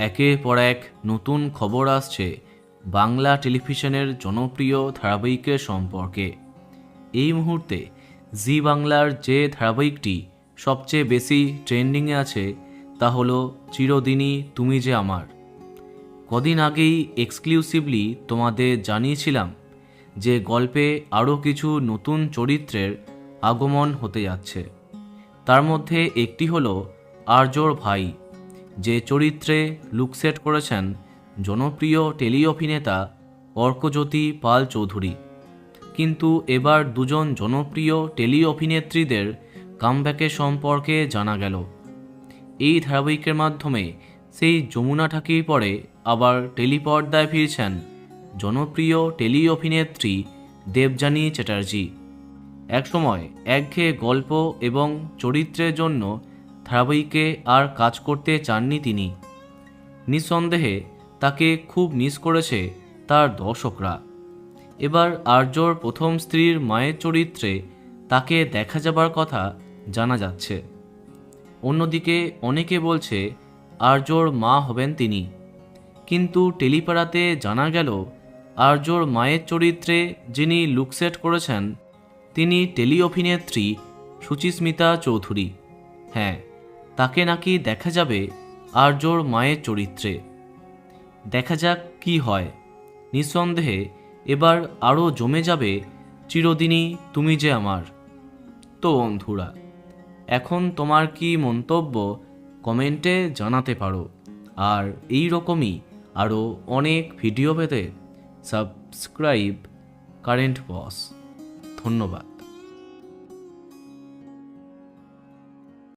একের পর এক নতুন খবর আসছে বাংলা টেলিভিশনের জনপ্রিয় ধারাবাহিকের সম্পর্কে। এই মুহূর্তে জি বাংলার যে ধারাবাহিকটি সবচেয়ে বেশি ট্রেন্ডিংয়ে আছে তা হলো চিরদিনই তুমি যে আমার। কদিন আগেই এক্সক্লুসিভলি তোমাদের জানিয়েছিলাম যে গল্পে আরও কিছু নতুন চরিত্রের আগমন হতে যাচ্ছে। তার মধ্যে একটি হলো আর্যর ভাই, যে চরিত্রে লুকসেট করেছেন জনপ্রিয় টেলি অভিনেতা অর্কজ্যোতি পাল চৌধুরী। কিন্তু এবার দুজন জনপ্রিয় টেলি অভিনেত্রীদের কামব্যাকের সম্পর্কে জানা গেল। এই ধারাবাহিকের মাধ্যমে সেই যমুনা ঠাকির পরে আবার টেলিপর্দায় ফিরছেন জনপ্রিয় টেলি অভিনেত্রী দেবযানী চ্যাটার্জি। একসময় একঘেয়ে গল্প এবং চরিত্রের জন্য ধারাবাহিকে আর কাজ করতে চাননি তিনি। নিঃসন্দেহে তাকে খুব মিস করেছে তার দর্শকরা। এবার আর্যর প্রথম স্ত্রীর মায়ের চরিত্রে তাকে দেখা যাবার কথা জানা যাচ্ছে। অন্যদিকে অনেকে বলছে আর্যর মা হবেন তিনি, কিন্তু টেলিপাড়াতে জানা গেল আর্যর মায়ের চরিত্রে যিনি লুকসেট করেছেন তিনি টেলি অভিনেত্রী সুচিস্মিতা চৌধুরী। হ্যাঁ, তাকে নাকি দেখা যাবে আর্যর মায়ের চরিত্রে। দেখা যাক কি হয়। নিঃসন্দেহে এবার আরও জমে যাবে চিরদিনই তুমি যে আমার। তো বন্ধুরা, এখন তোমার কি মন্তব্য কমেন্টে জানাতে পারো। আর এই রকমই আরও অনেক ভিডিও পেতে সাবস্ক্রাইব কারেন্ট বস। ধন্যবাদ।